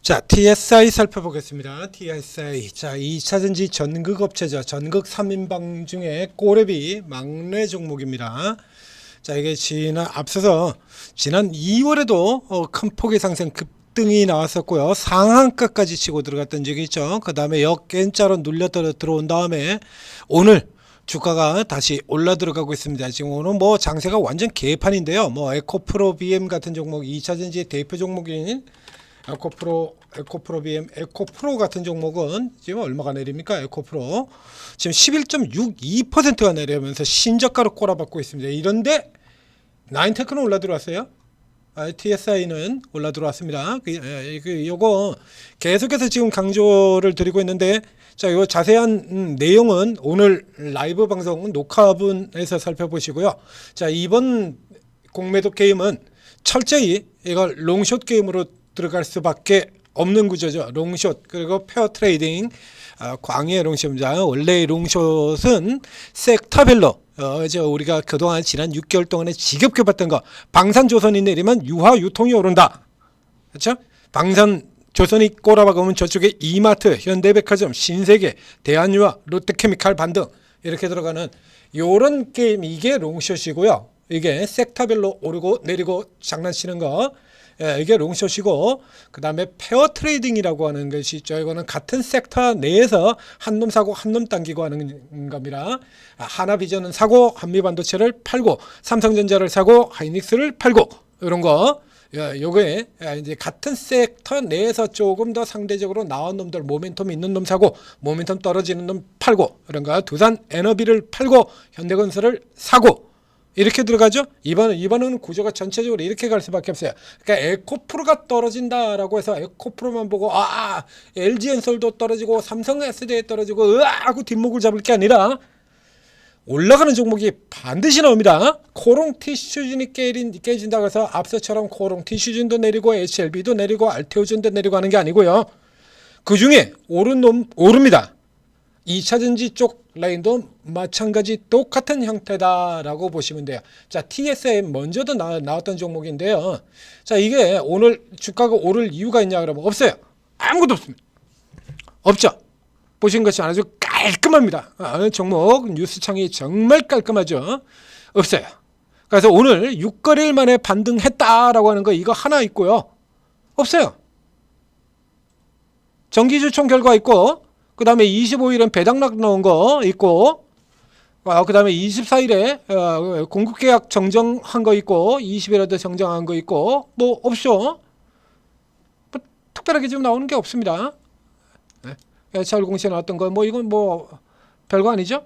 자, TSI 살펴보겠습니다. TSI. 자, 2차전지 전극업체죠. 전극 3인방 중에 꼬레비 막내 종목입니다. 자, 이게 앞서서 지난 2월에도 큰 폭의 상승 급등이 나왔었고요. 상한가까지 치고 들어갔던 적이 있죠. 그 다음에 역N자로 눌려 들어온 다음에 오늘 주가가 다시 올라 들어가고 있습니다. 지금 오늘 뭐 장세가 완전 개판인데요. 뭐 에코프로 BM 같은 종목, 2차전지 대표 종목인 에코프로 BM, 에코프로 같은 종목은 지금 얼마가 내립니까? 에코프로 지금 11.62%가 내려면서 신저가로 꼬라박고 있습니다. 이런데 나인테크는 올라 들어왔어요. TSI는 올라 들어왔습니다. 요거 계속해서 지금 강조를 드리고 있는데, 자, 요 자세한 내용은 오늘 라이브 방송 녹화분에서 살펴보시고요. 자, 이번 공매도 게임은 철저히 이걸 롱숏 게임으로 들어갈 수밖에 없는 구조죠. 롱숏 그리고 페어 트레이딩, 광의 롱숏입니다. 원래 롱숏은 섹터별로 우리가 그동안 지난 6개월 동안에 지겹게 봤던 거, 방산조선이 내리면 유화 유통이 오른다. 그렇죠? 방산조선이 꼬라박으면 저쪽에 이마트, 현대백화점, 신세계, 대한유화, 롯데케미칼 반등 이렇게 들어가는 요런 게임, 이게 롱숏이고요. 이게 섹터별로 오르고 내리고 장난치는 거, 이게 롱숏이고, 그 다음에 페어 트레이딩이라고 하는 것이 있죠. 이거는 같은 섹터 내에서 한 놈 사고 한 놈 당기고 하는 겁니다. 하나비전은 사고 한미반도체를 팔고, 삼성전자를 사고 하이닉스를 팔고, 이런 거. 요게 이제 같은 섹터 내에서 조금 더 상대적으로 나은 놈들, 모멘텀 있는 놈 사고 모멘텀 떨어지는 놈 팔고, 이런 거. 두산 에너비를 팔고 현대건설을 사고, 이렇게 들어가죠. 이번은 구조가 전체적으로 이렇게 갈 수밖에 없어요. 그러니까 에코프로가 떨어진다라고 해서 에코프로만 보고 LG엔솔도 떨어지고 삼성 SDI 떨어지고 하고 뒷목을 잡을 게 아니라 올라가는 종목이 반드시 나옵니다. 코롱 티슈진이 깨진다고 해서 앞서처럼 코롱 티슈진도 내리고 HLB도 내리고 알테오진도 내리고 하는 게 아니고요. 그 중에 오른 놈 오릅니다. 2차전지 쪽 라인도 마찬가지 똑같은 형태다라고 보시면 돼요. 자, TSI 먼저도 나왔던 종목인데요. 자, 이게 오늘 주가가 오를 이유가 있냐 그러면 없어요. 아무것도 없습니다. 없죠. 보신 것이 아주 깔끔합니다. 종목 뉴스창이 정말 깔끔하죠. 없어요. 그래서 오늘 6거래일 만에 반등했다라고 하는 거 이거 하나 있고요. 없어요. 정기주총 결과 있고, 그 다음에 25일은 배당락 나온 거 있고, 그 다음에 24일에 공급계약 정정한 거 있고, 20일에도 정정한 거 있고, 뭐 없죠. 뭐 특별하게 지금 나오는 게 없습니다. 잘 공시에 나왔던 거, 뭐 이건 뭐 별거 아니죠.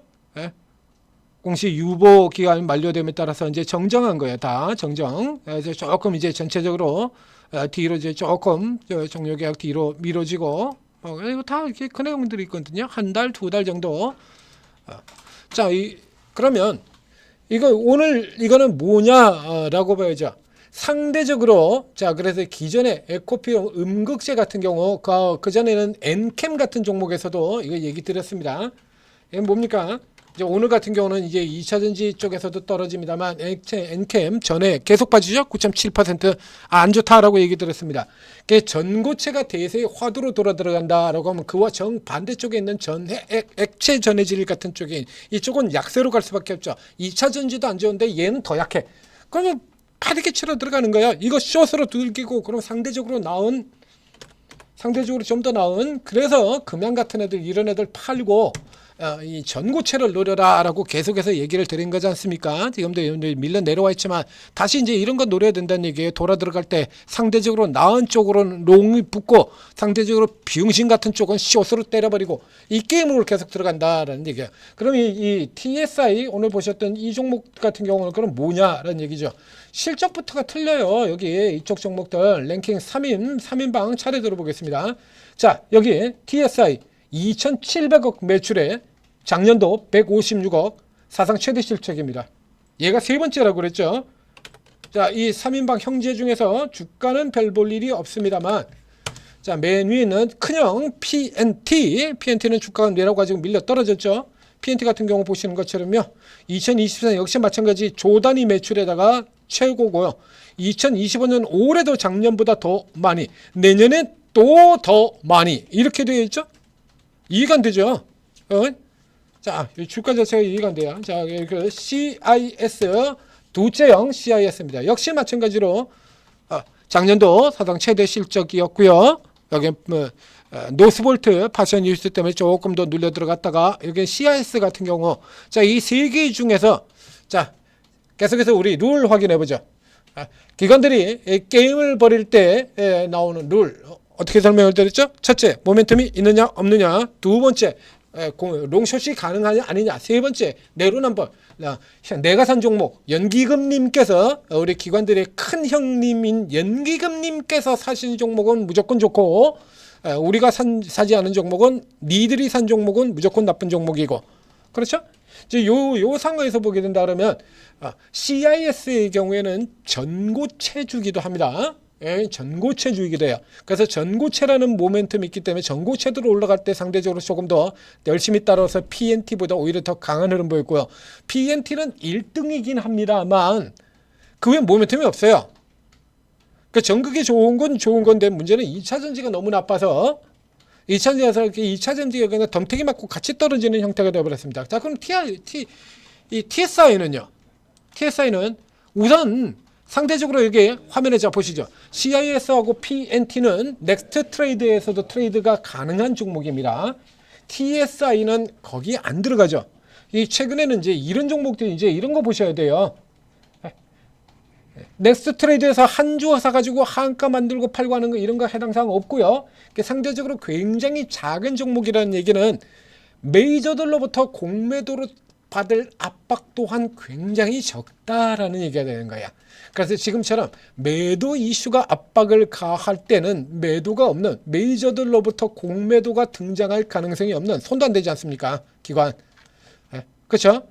공시 유보 기간 만료됨에 따라서 이제 정정한 거예요. 다 정정. 그래서 조금 이제 전체적으로 뒤로 이제 조금 종료계약 뒤로 미뤄지고, 이거 다 이렇게 그 내용들이 있거든요. 한 달, 두 달 정도. 자, 그러면 오늘 이거는 뭐냐라고 봐야죠. 상대적으로, 자, 그래서 기존에 에코피오 음극재 같은 경우, 그 전에는 엔캠 같은 종목에서도 이거 얘기 드렸습니다. 이게 뭡니까? 이제 오늘 같은 경우는 이제 2차전지 쪽에서도 떨어집니다만, 엔캠 전에 계속 빠지죠? 9.7% 안 좋다라고 얘기 드렸습니다. 전고체가 대세의 화두로 들어간다라고 하면 그와 정반대쪽에 있는 액체 전해질 같은 쪽인 이쪽은 약세로 갈 수밖에 없죠. 2차전지도 안 좋은데 얘는 더 약해. 그러면 파리게 치러 들어가는 거야. 이거 숏으로 들기고, 그럼 상대적으로 좀 더 나은, 그래서 금양 같은 애들, 이런 애들 팔고 이 전고체를 노려라라고 계속해서 얘기를 드린 거지 않습니까? 지금도 밀려 내려와 있지만 다시 이제 이런 거 노려야 된다는 얘기예요. 돌아 들어갈 때 상대적으로 나은 쪽으로는 롱이 붙고, 상대적으로 비응신 같은 쪽은 숏으로 때려버리고, 이 게임으로 계속 들어간다라는 얘기예요. 그럼 이 TSI 오늘 보셨던 이 종목 같은 경우는 그럼 뭐냐라는 얘기죠. 실적부터가 틀려요. 여기 이쪽 종목들 랭킹 3인방 차례 들어보겠습니다. 자, 여기 TSI 2,700억 매출에 작년도 156억, 사상 최대 실적입니다. 얘가 세 번째라고 그랬죠. 자, 이 3인방 형제 중에서 주가는 별 볼 일이 없습니다만, 자, 맨 위에는 큰형 PNT는 주가가 내려가지고 밀려 떨어졌죠. PNT 같은 경우 보시는 것처럼요, 2024년 역시 마찬가지 조단위 매출에다가 최고고요. 2025년 올해도 작년보다 더 많이, 내년에 또 더 많이 이렇게 되어 있죠. 이해가 안 되죠. 자, 이 주가 자체가 이해가 안 돼요. 자, 그 CIS 두째형 CIS입니다. 역시 마찬가지로 작년도 사상 최대 실적이었고요. 여기 노스볼트 파션 뉴스 때문에 조금 더 눌려 들어갔다가 여기 CIS 같은 경우, 자, 이 세 개 중에서 자, 계속해서 우리 룰 확인해 보죠. 기관들이 게임을 벌일 때 나오는 룰 어떻게 설명을 드렸죠? 첫째, 모멘텀이 있느냐 없느냐. 두 번째, 롱숏이 가능하냐 아니냐. 세 번째, 내로남불. 내가 산 종목, 연기금님께서 우리 기관들의 큰 형님인 연기금님께서 사신 종목은 무조건 좋고, 우리가 사지 않은 종목은, 니들이 산 종목은 무조건 나쁜 종목이고, 그렇죠? 이제 요 상황에서 보게 된다 그러면 CIS의 경우에는 전고체주기도 합니다. 전고체주기도 해요. 그래서 전고체라는 모멘텀이 있기 때문에 전고체대로 올라갈 때 상대적으로 조금 더 열심히 따라서 PNT보다 오히려 더 강한 흐름 보였고요. PNT는 1등이긴 합니다만 그 외에 모멘텀이 없어요. 그러니까 전극이 좋은 건 좋은 건데 문제는 2차 전지가 너무 나빠서 2차 전지가 그냥 덤태기 맞고 같이 떨어지는 형태가 되어버렸습니다. 자, 그럼 TSI는요? TSI는 우선 상대적으로 여기 화면에 자 보시죠. CIS하고 PNT는 넥스트 트레이드에서도 트레이드가 가능한 종목입니다. TSI는 거기에 안 들어가죠. 이 최근에는 이제 이런 종목들이 이제 이런 거 보셔야 돼요. 넥스트 트레이드에서 한 주 사가지고 한가 만들고 팔고 하는 거 이런 거 해당 사항 없고요. 상대적으로 굉장히 작은 종목이라는 얘기는 메이저들로부터 공매도로 받을 압박 또한 굉장히 적다라는 얘기가 되는 거야. 그래서 지금처럼 매도 이슈가 압박을 가할 때는 매도가 없는 메이저들로부터 공매도가 등장할 가능성이 없는, 손도 안 대지 않습니까? 기관. 그렇죠?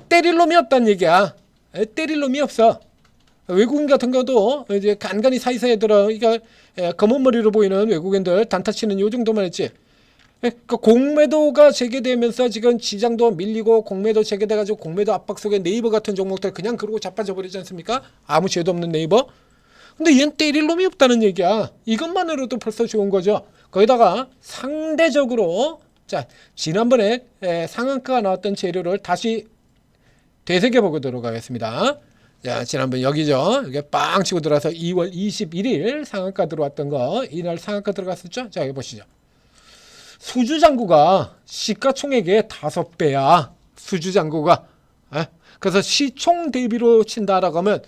때릴 놈이 없다는 얘기야. 때릴 놈이 없어. 외국인 같은 경우도 이제 간간히 사이사이에 들어, 그러니까 검은 머리로 보이는 외국인들 단타 치는 요 정도만 했지. 그러니까 공매도가 재개되면서 지금 시장도 밀리고 공매도 재개돼가지고 공매도 압박 속에 네이버 같은 종목들 그냥 그러고 자빠져 버리지 않습니까? 아무 죄도 없는 네이버. 근데 얘는 때릴 놈이 없다는 얘기야. 이것만으로도 벌써 좋은 거죠. 거기다가 상대적으로 자, 지난번에 상한가가 나왔던 재료를 다시 되새겨 보도록 하겠습니다. 자, 지난번 여기죠. 여기 빵 치고 들어와서 2월 21일 상한가 들어왔던 거, 이날 상한가 들어갔었죠. 자, 여기 보시죠. 수주장구가 시가총액의 5배야. 수주장구가. 그래서 시총 대비로 친다라고 하면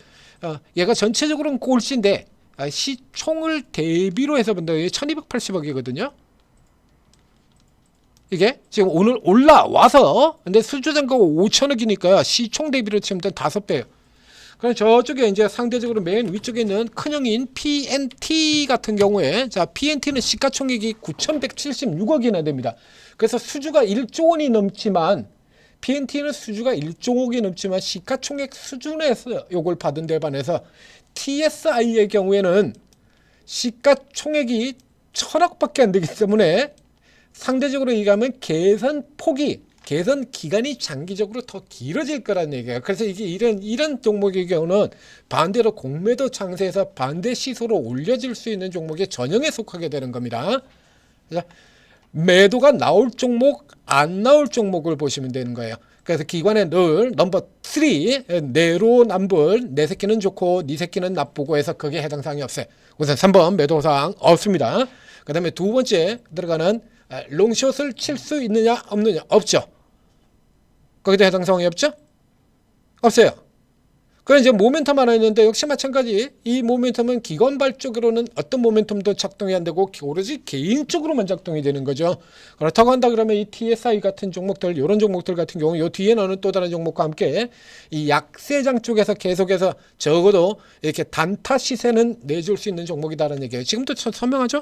얘가 전체적으로는 꼴찌인데 시총을 대비로 해서 본다. 1280억이거든요. 이게 지금 오늘 올라와서 근데 수주장구가 5천억이니까요. 시총 대비로 치면 5배예요. 그럼 저쪽에 이제 상대적으로 맨 위쪽에 있는 큰형인 PNT 같은 경우에, 자, PNT는 시가총액이 9,176억이나 됩니다. 그래서 수주가 1조 원이 넘지만, PNT는 수주가 1조 원이 넘지만 시가총액 수준에서 요걸 받은 데 반해서 TSI의 경우에는 시가총액이 1,000억밖에 안 되기 때문에 상대적으로 얘기하면 개선 기간이 장기적으로 더 길어질 거라는 얘기예요. 그래서 이게 이런 종목의 경우는 반대로 공매도 창세에서 반대 시소로 올려질 수 있는 종목의 전형에 속하게 되는 겁니다. 매도가 나올 종목, 안 나올 종목을 보시면 되는 거예요. 그래서 기관에 늘 넘버 3 내로남불, 내 새끼는 좋고 네 새끼는 나쁘고 해서 그게 해당 사항이 없어요. 우선 3번 매도 사항 없습니다. 그 다음에 두 번째 들어가는 롱숏을 칠 수 있느냐 없느냐 없죠. 거기도 해당 사항이 없죠? 없어요. 그럼 이제 모멘텀 하나 있는데 역시 마찬가지. 이 모멘텀은 기관발적으로는 어떤 모멘텀도 작동이 안 되고 오로지 개인적으로만 작동이 되는 거죠. 그렇다고 한다 그러면 이 TSI 같은 종목들, 이런 종목들 같은 경우 요 뒤에 나오는 또 다른 종목과 함께 이 약세장 쪽에서 계속해서 적어도 이렇게 단타 시세는 내줄 수 있는 종목이다라는 얘기예요. 지금도 선명하죠?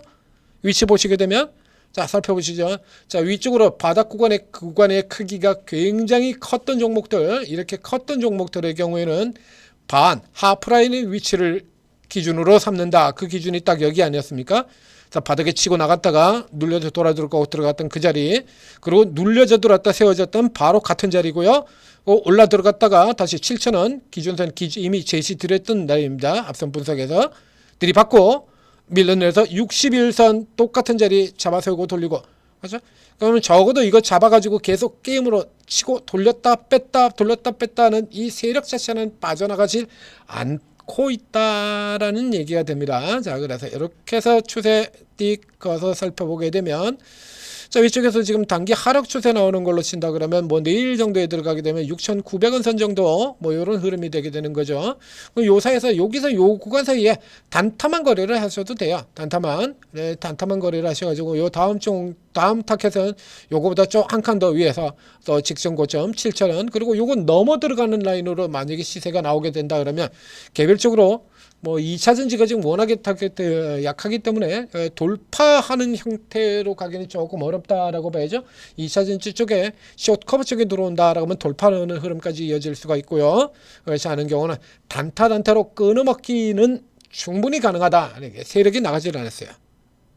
위치 보시게 되면 자, 살펴보시죠. 자, 위쪽으로 바닥 구간의 크기가 굉장히 컸던 종목들, 이렇게 컸던 종목들의 경우에는 하프라인의 위치를 기준으로 삼는다. 그 기준이 딱 여기 아니었습니까? 자, 바닥에 치고 나갔다가 눌려져 돌아들고 들어갔던 그 자리, 그리고 눌려져 들어왔다 세워졌던 바로 같은 자리고요. 올라 들어갔다가 다시 7,000원 기준선 이미 제시드렸던 날입니다. 앞선 분석에서 들이받고 밀려내서 60일선 똑같은 자리 잡아세우고 돌리고, 그렇죠? 그러면 적어도 이거 잡아가지고 계속 게임으로 치고 돌렸다 뺐다 돌렸다 뺐다 하는 이 세력 자체는 빠져나가지 않고 있다라는 얘기가 됩니다. 자, 그래서 이렇게 해서 추세 띄어서 살펴보게 되면, 자, 위쪽에서 지금 단기 하락 추세 나오는 걸로 친다 그러면 뭐 내일 정도에 들어가게 되면 6,900원 선 정도 뭐 이런 흐름이 되게 되는 거죠. 요 사이에서 여기서 요 구간 사이에 단타만 거래를 하셔도 돼요. 단타만. 네, 단타만 거래를 하셔가지고 요 다음 타켓은 요거보다 좀 한 칸 더 위에서 또 직전 고점 7,000원, 그리고 요거 넘어 들어가는 라인으로 만약에 시세가 나오게 된다 그러면 개별적으로 뭐 2차 전지가 지금 워낙에 약하기 때문에 돌파하는 형태로 가기는 조금 어렵다라고 봐야죠. 2차 전지 쪽에 숏커버 쪽에 들어온다라고 하면 돌파하는 흐름까지 이어질 수가 있고요. 그렇지 않은 경우는 단타로 끊어먹기는 충분히 가능하다. 세력이 나가질 않았어요.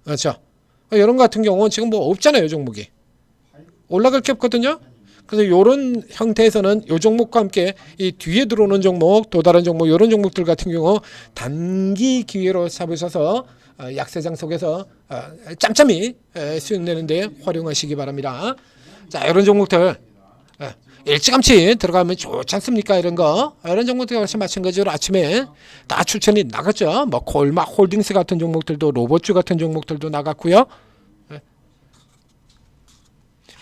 그렇죠. 이런 거 같은 경우는 지금 뭐 없잖아요. 종목이 올라갈 게 없거든요. 그래서 이런 형태에서는 이 종목과 함께 이 뒤에 들어오는 종목, 또 다른 종목, 이런 종목들 같은 경우 단기 기회로 잡으셔서 약세장 속에서 짬짬이 수익 내는데 활용하시기 바랍니다. 자, 이런 종목들 일찌감치 들어가면 좋지 않습니까? 이런 종목들 역시 마찬가지로 아침에 다 추천이 나갔죠. 뭐 콜마 홀딩스 같은 종목들도, 로봇주 같은 종목들도 나갔고요.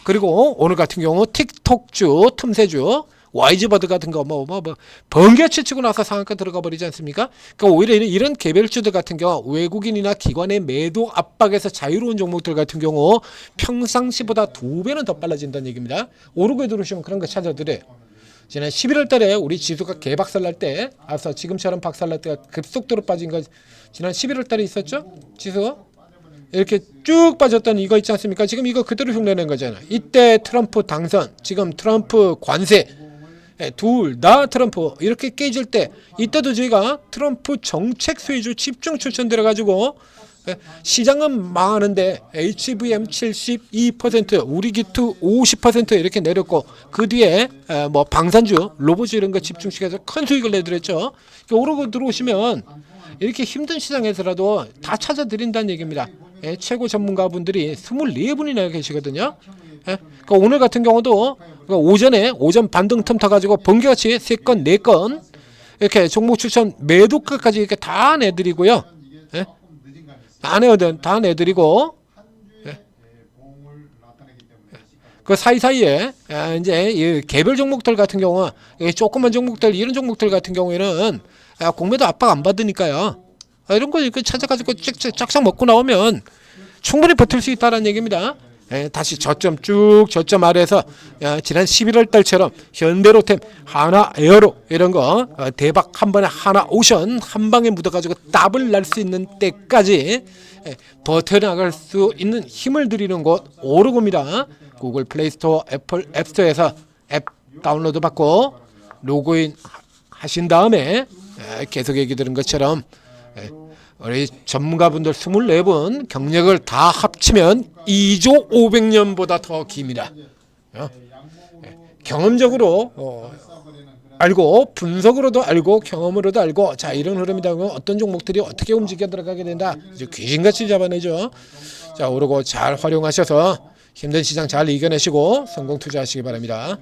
그리고 오늘 같은 경우 틱톡주, 틈새주, YG버드 같은 거 번개치 치고 나서 상한가 들어가 버리지 않습니까? 그러니까 오히려 이런 개별주들 같은 경우 외국인이나 기관의 매도 압박에서 자유로운 종목들 같은 경우 평상시보다 2배는 더 빨라진다는 얘기입니다. 오르고 들어오시면 그런 거 찾아드려요. 지난 11월 달에 우리 지수가 개박살 날 때, 앞서 지금처럼 박살 날 때가 급속도로 빠진 거 지난 11월 달에 있었죠? 지수 이렇게 쭉 빠졌던 이거 있지 않습니까? 지금 이거 그대로 흉내낸 거잖아요. 이때 트럼프 당선, 지금 트럼프 관세, 둘 다 트럼프 이렇게 깨질 때, 이때도 저희가 트럼프 정책 수혜주 집중 추천 들어가지고 시장은 망하는데 HVM 72%, 우리 기투 50% 이렇게 내렸고, 그 뒤에 뭐 방산주, 로봇주 이런 거 집중시켜서 큰 수익을 내드렸죠. 오르고 들어오시면 이렇게 힘든 시장에서라도 다 찾아드린다는 얘기입니다. 최고 전문가분들이 24분이나 계시거든요. 그러니까 오늘 같은 경우도 오전 반등 틈 타가지고 번개같이 3건, 4건 이렇게 종목 추천 매도가까지 이렇게 다 내드리고요. 다 내드리고, 그 사이사이에 이제 이 개별 종목들 같은 경우, 조그만 종목들, 이런 종목들 같은 경우에는 공매도 압박 안 받으니까요. 이런 거 이렇게 찾아가지고 쫙쫙 먹고 나오면 충분히 버틸 수 있다는 얘기입니다. 다시 저점 아래에서 지난 11월 달처럼 현대로템, 하나에어로 이런 거 대박 한 번에 하나오션 한 방에 묻어가지고 답을 날 수 있는 때까지 버텨나갈 수 있는 힘을 드리는 곳 오르고입니다. 구글 플레이스토어, 애플 앱스토어에서 앱 다운로드 받고 로그인 하신 다음에 계속 얘기 들은 것처럼 우리 전문가분들 24분 경력을 다 합치면 2조 500년보다 더 깁니다. 경험적으로 알고, 분석으로도 알고, 경험으로도 알고, 자, 이런 흐름이다 보면 어떤 종목들이 어떻게 움직여 들어가게 된다, 이제 귀신같이 잡아내죠. 자, 오르고 잘 활용하셔서 힘든 시장 잘 이겨내시고 성공 투자하시기 바랍니다.